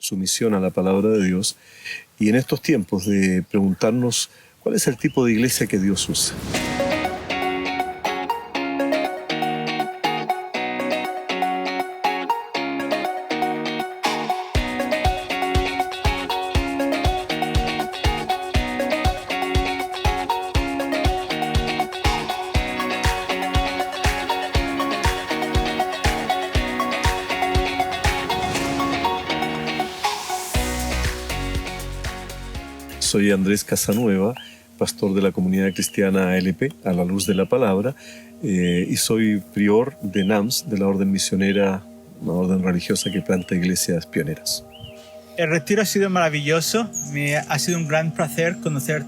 sumisión a la palabra de Dios y en estos tiempos de preguntarnos cuál es el tipo de iglesia que Dios usa. Soy Andrés Casanueva, pastor de la comunidad cristiana ALP, a la luz de la palabra, y soy prior de NAMS, de la orden misionera, una orden religiosa que planta iglesias pioneras. El retiro ha sido maravilloso, ha sido un gran placer conocer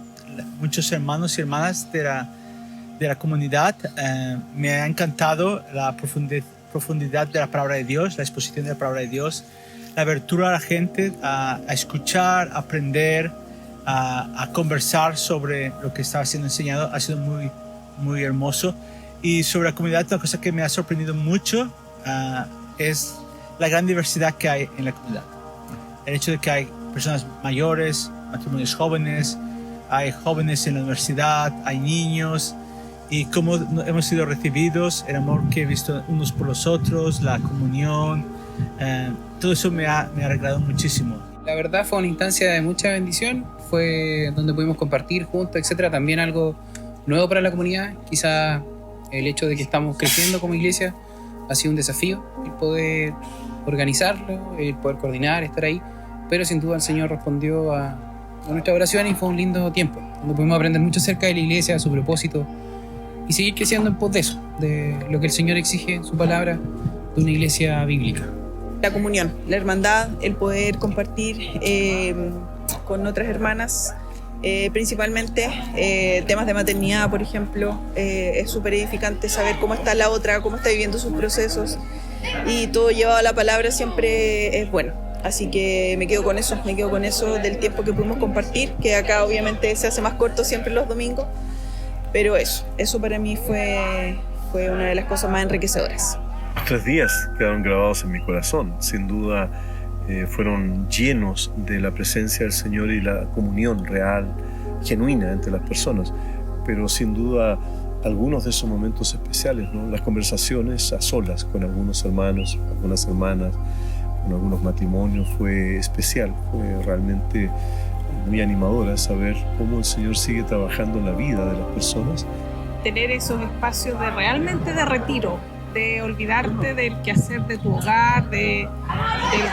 muchos hermanos y hermanas de la comunidad. Me ha encantado la profundidad de la palabra de Dios, la exposición de la palabra de Dios, la abertura a la gente a escuchar, a aprender, a conversar sobre lo que estaba siendo enseñado. Ha sido muy, muy hermoso. Y sobre la comunidad, una cosa que me ha sorprendido mucho es la gran diversidad que hay en la comunidad. El hecho de que hay personas mayores, matrimonios jóvenes, hay jóvenes en la universidad, hay niños, y cómo hemos sido recibidos, el amor que he visto unos por los otros, la comunión, todo eso me ha alegrado muchísimo. La verdad fue una instancia de mucha bendición, fue donde pudimos compartir juntos, etcétera. También algo nuevo para la comunidad, quizá el hecho de que estamos creciendo como iglesia ha sido un desafío, el poder organizarlo, el poder coordinar, estar ahí, pero sin duda el Señor respondió a nuestra oración y fue un lindo tiempo, donde pudimos aprender mucho acerca de la iglesia, su propósito y seguir creciendo en pos de eso, de lo que el Señor exige en su palabra de una iglesia bíblica. La comunión, la hermandad, el poder compartir con otras hermanas, principalmente temas de maternidad, por ejemplo. Es súper edificante saber cómo está la otra, cómo está viviendo sus procesos, y todo llevado a la palabra siempre es bueno. Así que me quedo con eso del tiempo que pudimos compartir, que acá obviamente se hace más corto siempre los domingos, pero eso para mí fue una de las cosas más enriquecedoras. 3 días quedaron grabados en mi corazón. Sin duda fueron llenos de la presencia del Señor y la comunión real, genuina entre las personas. Pero sin duda algunos de esos momentos especiales, ¿no? Las conversaciones a solas con algunos hermanos, algunas hermanas, con algunos matrimonios, fue especial. Fue realmente muy animadora saber cómo el Señor sigue trabajando en la vida de las personas. Tener esos espacios realmente de retiro, de olvidarte del quehacer de tu hogar, de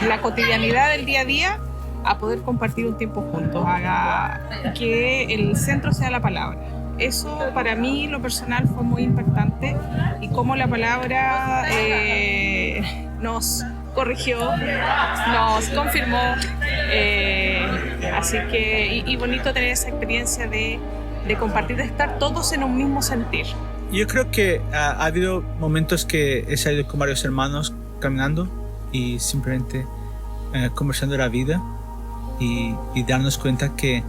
la cotidianidad del día a día, a poder compartir un tiempo juntos, haga que el centro sea la palabra. Eso para mí, lo personal, fue muy impactante, y cómo la palabra nos corrigió, nos confirmó, así que y bonito tener esa experiencia de compartir, de estar todos en un mismo sentir. Yo creo que ha habido momentos que he salido con varios hermanos caminando y simplemente conversando de la vida y darnos cuenta que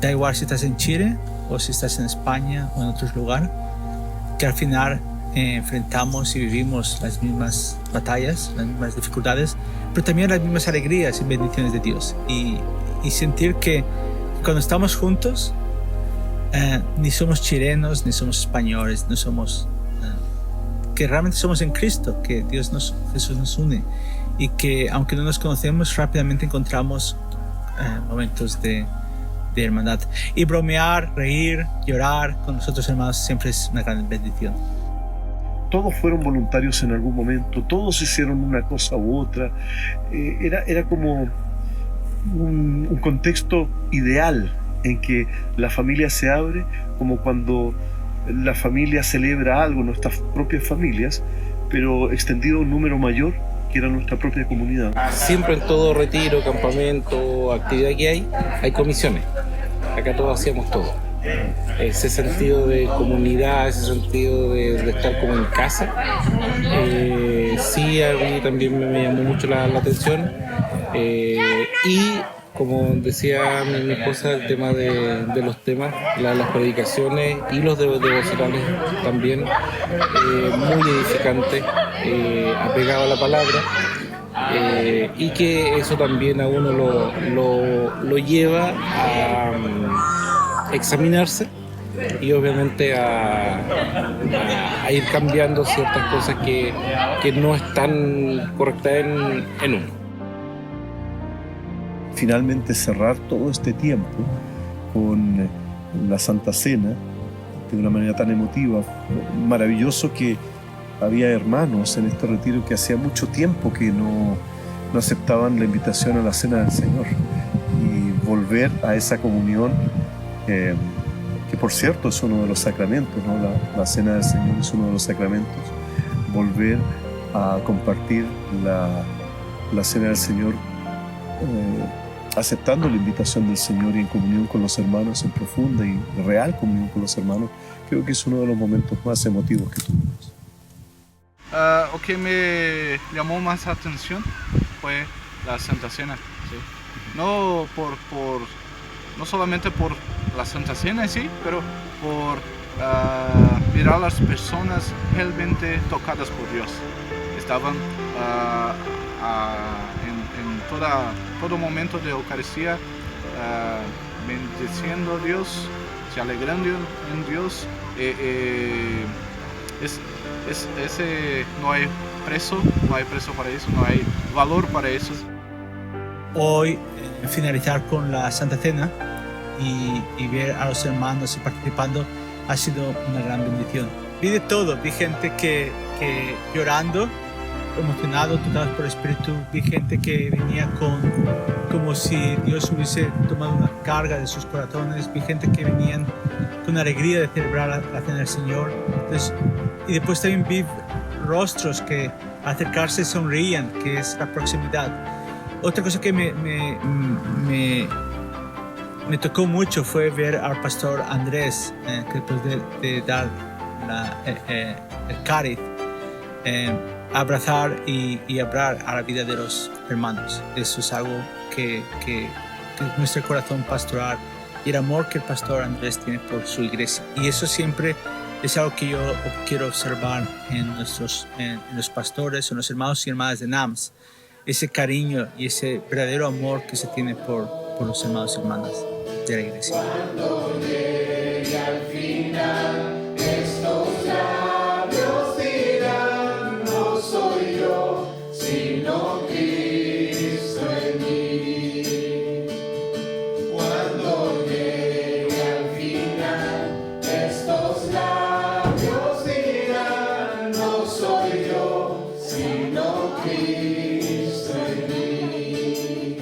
da igual si estás en Chile o si estás en España o en otros lugares, que al final enfrentamos y vivimos las mismas batallas, las mismas dificultades, pero también las mismas alegrías y bendiciones de Dios. Y sentir que cuando estamos juntos, ni somos chilenos, ni somos españoles, no somos, que realmente somos en Cristo, que Jesús nos une, y que aunque no nos conocemos, rápidamente encontramos momentos de hermandad. Y bromear, reír, llorar con los otros hermanos siempre es una gran bendición. Todos fueron voluntarios en algún momento, todos hicieron una cosa u otra. Era como un contexto ideal en que la familia se abre, como cuando la familia celebra algo, nuestras propias familias, pero extendido a un número mayor, que era nuestra propia comunidad. Siempre en todo retiro, campamento, actividad que hay comisiones. Acá todos hacíamos todo. Ese sentido de comunidad, ese sentido de estar como en casa, sí, a mí también me llamó mucho la atención. Y como decía mi esposa, el tema de los temas, las predicaciones y los devocionales también, muy edificante, apegado a la palabra. y que eso también a uno lo lleva a examinarse y obviamente a ir cambiando ciertas cosas que no están correctas en uno. Finalmente cerrar todo este tiempo con la Santa Cena de una manera tan emotiva. Maravilloso que había hermanos en este retiro que hacía mucho tiempo que no aceptaban la invitación a la Cena del Señor, y volver a esa comunión, que por cierto es uno de los sacramentos, ¿no? La Cena del Señor es uno de los sacramentos. Volver a compartir la Cena del Señor, aceptando la invitación del Señor y en comunión con los hermanos, en profunda y real comunión con los hermanos, creo que es uno de los momentos más emotivos que tuvimos. O que me llamó más atención fue la Santa Cena, ¿sí? No solamente por la Santa Cena en sí, pero por ver a las personas realmente tocadas por Dios. Estaban en todo momento de Eucaristía bendiciendo a Dios, se alegrando en Dios. No hay precio para eso, no hay valor para eso. Hoy, finalizar con la Santa Cena y ver a los hermanos participando ha sido una gran bendición. Vi de todo, vi gente que llorando, emocionado, tocados por el Espíritu, vi gente que venía como si Dios hubiese tomado una carga de sus corazones, vi gente que venían con alegría de celebrar la Cena del Señor. Entonces, y después también vi rostros que al acercarse sonreían, que es la proximidad. Otra cosa que me tocó mucho fue ver al pastor Andrés, que después de dar el cáliz, abrazar y hablar a la vida de los hermanos. Eso es algo que es nuestro corazón pastoral y el amor que el pastor Andrés tiene por su iglesia. Y eso siempre es algo que yo quiero observar en los pastores, en los hermanos y hermanas de NAMS, ese cariño y ese verdadero amor que se tiene por los hermanos y hermanas de la iglesia. Cuando llegue al final, estos labios dirán, no soy yo, sino Cristo en mí. Cuando llegue al final, estos labios dirán, no soy yo, sino Cristo en mí.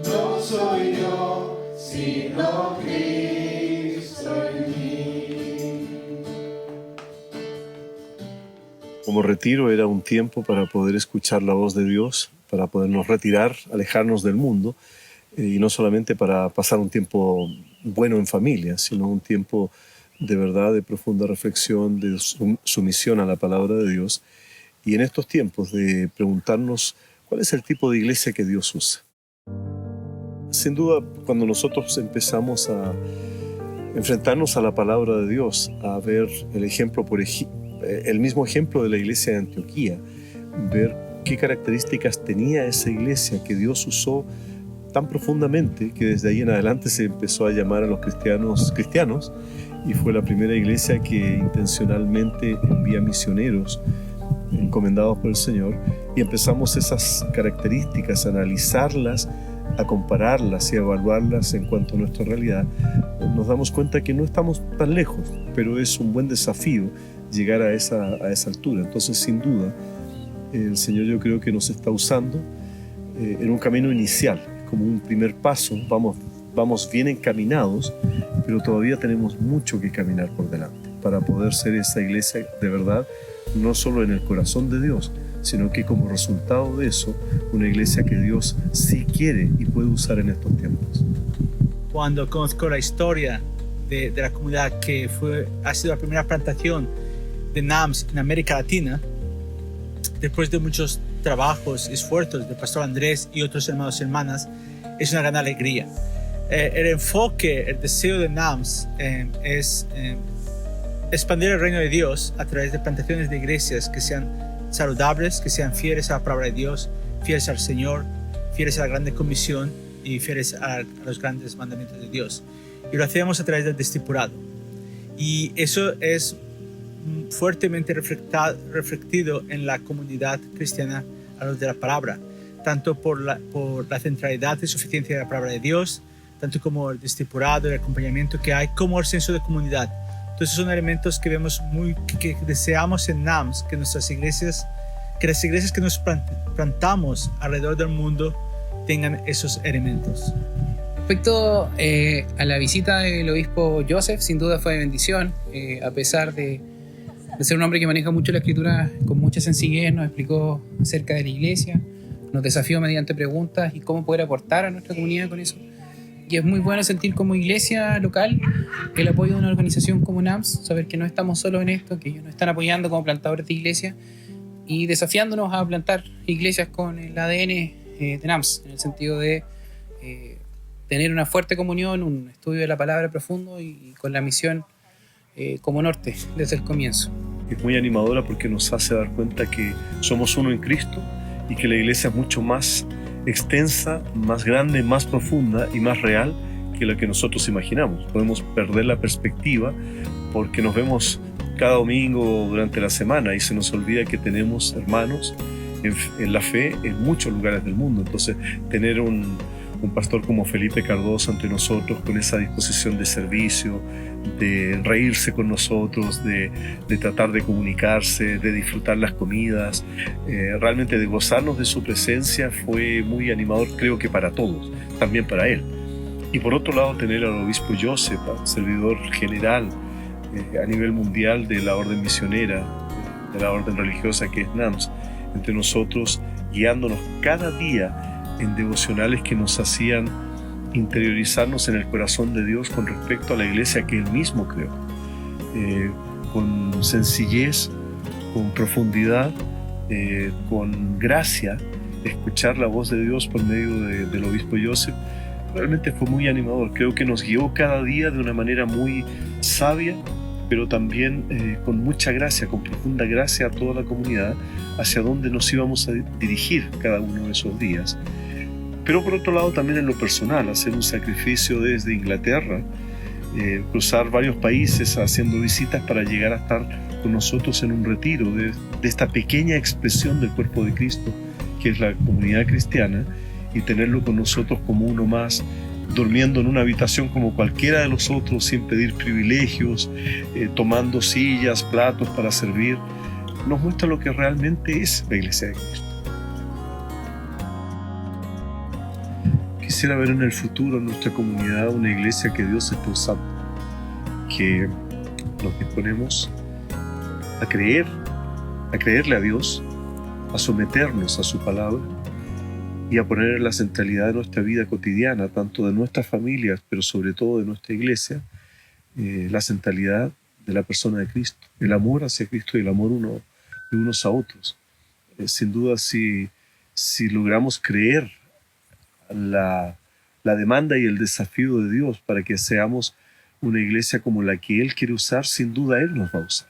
No soy yo, sino Cristo en mí. Como retiro era un tiempo para poder escuchar la voz de Dios, para podernos retirar, alejarnos del mundo, y no solamente para pasar un tiempo bueno en familia, sino un tiempo de verdad, de profunda reflexión, de sumisión a la palabra de Dios, y en estos tiempos de preguntarnos cuál es el tipo de iglesia que Dios usa. Sin duda, cuando nosotros empezamos a enfrentarnos a la palabra de Dios, a ver el mismo ejemplo de la iglesia de Antioquía, ver qué características tenía esa iglesia que Dios usó tan profundamente que desde ahí en adelante se empezó a llamar a los cristianos, y fue la primera iglesia que intencionalmente envía misioneros encomendados por el Señor, y empezamos esas características a analizarlas, a compararlas y a evaluarlas en cuanto a nuestra realidad. Nos damos cuenta que no estamos tan lejos, pero es un buen desafío llegar a esa altura. Entonces, sin duda, el Señor, yo creo que nos está usando en un camino inicial, como un primer paso. Vamos bien encaminados, pero todavía tenemos mucho que caminar por delante para poder ser esa iglesia de verdad, no solo en el corazón de Dios, sino que como resultado de eso, una iglesia que Dios sí quiere y puede usar en estos tiempos. Cuando conozco la historia de la comunidad que ha sido la primera plantación de NAMS en América Latina, después de muchos trabajos, esfuerzos del pastor Andrés y otros hermanos y hermanas, es una gran alegría. El enfoque, el deseo de NAMS es expandir el reino de Dios a través de plantaciones de iglesias que sean saludables, que sean fieles a la palabra de Dios, fieles al Señor, fieles a la grande comisión y fieles a los grandes mandamientos de Dios. Y lo hacemos a través del discipulado. Y eso es fuertemente reflectido en la comunidad cristiana a los de la palabra, tanto por la centralidad y suficiencia de la palabra de Dios, tanto como el discipulado, el acompañamiento que hay, como el senso de comunidad. Entonces son elementos que vemos que deseamos en NAMS, que las iglesias que nos plantamos alrededor del mundo tengan esos elementos. Respecto a la visita del obispo Joseph, sin duda fue de bendición, a pesar de ser un hombre que maneja mucho la escritura con mucha sencillez, nos explicó acerca de la iglesia, nos desafió mediante preguntas y cómo poder aportar a nuestra comunidad con eso. Y es muy bueno sentir como iglesia local el apoyo de una organización como NAMS, saber que no estamos solos en esto, que ellos nos están apoyando como plantadores de iglesia y desafiándonos a plantar iglesias con el ADN de NAMS, en el sentido de tener una fuerte comunión, un estudio de la palabra profundo y con la misión como norte desde el comienzo. Es muy animadora porque nos hace dar cuenta que somos uno en Cristo y que la iglesia es mucho más extensa, más grande, más profunda y más real que la que nosotros imaginamos. Podemos perder la perspectiva porque nos vemos cada domingo durante la semana y se nos olvida que tenemos hermanos en la fe en muchos lugares del mundo. Entonces, tener un pastor como Felipe Cardoso ante nosotros con esa disposición de servicio, de reírse con nosotros, de tratar de comunicarse, de disfrutar las comidas, realmente de gozarnos de su presencia fue muy animador, creo que para todos, también para él. Y por otro lado tener al obispo Joseph, servidor general a nivel mundial de la orden misionera, de la orden religiosa que es NAMS, entre nosotros, guiándonos cada día en devocionales que nos hacían interiorizarnos en el corazón de Dios con respecto a la iglesia que Él mismo creó, con sencillez, con profundidad, con gracia, escuchar la voz de Dios por medio del obispo Joseph. Realmente fue muy animador, creo que nos guió cada día de una manera muy sabia, pero también con mucha gracia, con profunda gracia a toda la comunidad, hacia dónde nos íbamos a dirigir cada uno de esos días. Pero por otro lado también en lo personal, hacer un sacrificio desde Inglaterra, cruzar varios países haciendo visitas para llegar a estar con nosotros en un retiro de esta pequeña expresión del cuerpo de Cristo, que es la comunidad cristiana, y tenerlo con nosotros como uno más, durmiendo en una habitación como cualquiera de los otros, sin pedir privilegios, tomando sillas, platos para servir, nos muestra lo que realmente es la Iglesia de Cristo. Quisiera ver en el futuro en nuestra comunidad una iglesia que Dios esté usando, que nos disponemos a creerle a Dios, a someternos a su palabra y a poner en la centralidad de nuestra vida cotidiana, tanto de nuestras familias, pero sobre todo de nuestra iglesia, la centralidad de la persona de Cristo, el amor hacia Cristo y el amor de unos a otros. Sin duda, si logramos creer la demanda y el desafío de Dios para que seamos una iglesia como la que Él quiere usar, sin duda Él nos va a usar.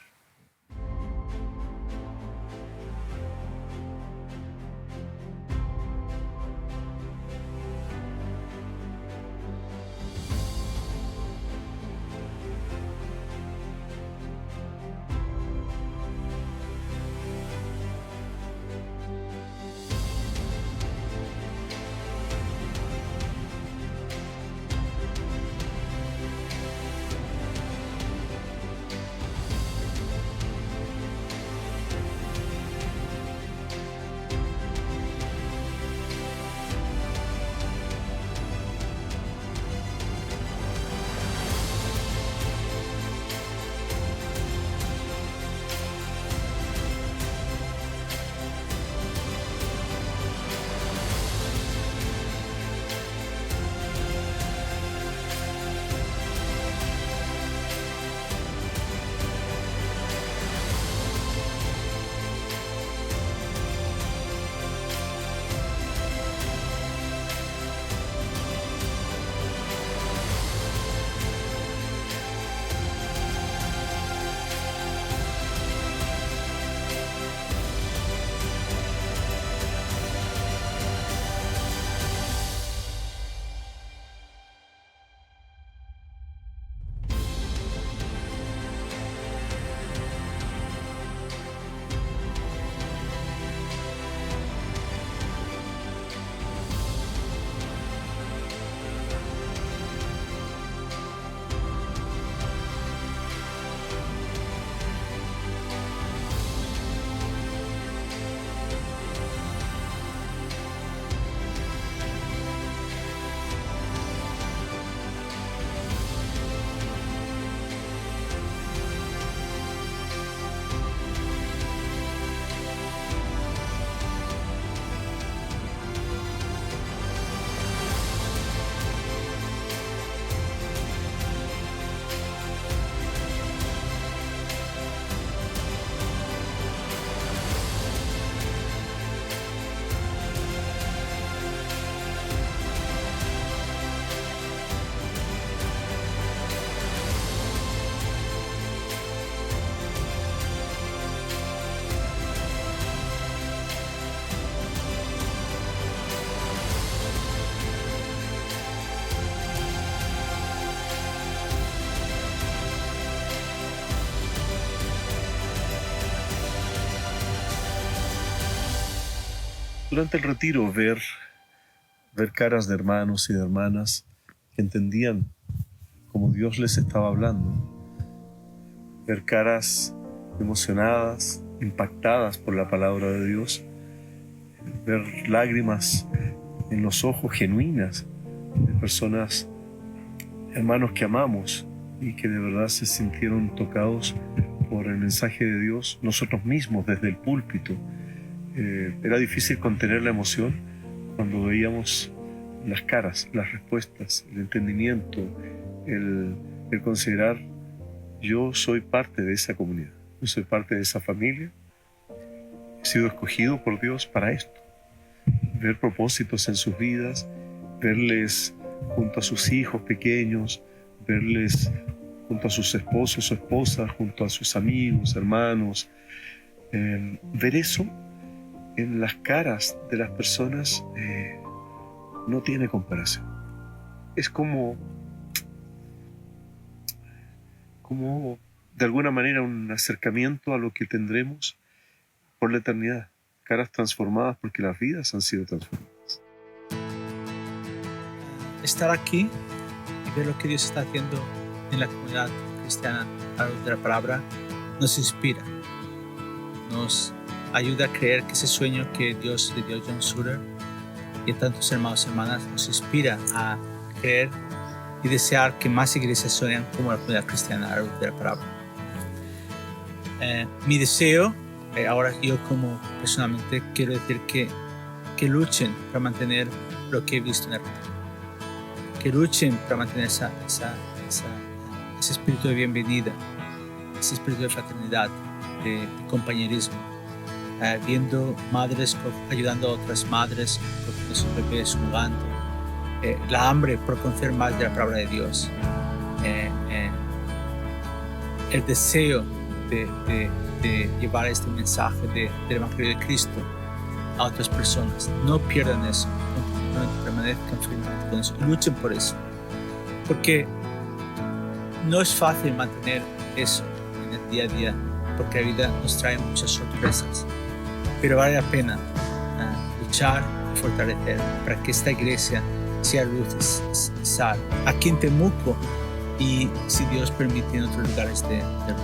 durante el retiro ver caras de hermanos y de hermanas que entendían cómo Dios les estaba hablando, ver caras emocionadas, impactadas por la palabra de Dios, ver lágrimas en los ojos genuinas de personas, hermanos que amamos y que de verdad se sintieron tocados por el mensaje de Dios, nosotros mismos desde el púlpito. Era difícil contener la emoción cuando veíamos las caras, las respuestas, el entendimiento, el considerar: yo soy parte de esa comunidad, yo soy parte de esa familia, he sido escogido por Dios para esto. Ver propósitos en sus vidas, verles junto a sus hijos pequeños, verles junto a sus esposos o esposas, junto a sus amigos, hermanos. Ver eso en las caras de las personas no tiene comparación. Es como de alguna manera un acercamiento a lo que tendremos por la eternidad. Caras transformadas porque las vidas han sido transformadas. Estar aquí y ver lo que Dios está haciendo en la comunidad cristiana a la luz de la palabra nos inspira, nos ayuda a creer que ese sueño que Dios le dio a John Suter y a tantos hermanos y hermanas nos inspira a creer y desear que más iglesias sueñen como la comunidad cristiana a la luz de la palabra. Mi deseo, ahora yo como personalmente quiero decir que luchen para mantener lo que he visto en el retiro, que luchen para mantener ese espíritu de bienvenida, ese espíritu de fraternidad, de compañerismo, viendo madres ayudando a otras madres con sus bebés jugando, la hambre por conocer más de la palabra de Dios, el deseo de llevar este mensaje del Evangelio de Cristo a otras personas. No pierdan eso, permanezcan firmemente con eso, luchen por eso, porque no es fácil mantener eso en el día a día, porque la vida nos trae muchas sorpresas, pero vale la pena luchar y fortalecer para que esta iglesia sea luz y sal aquí en Temuco y, si Dios permite, en otros lugares del mundo.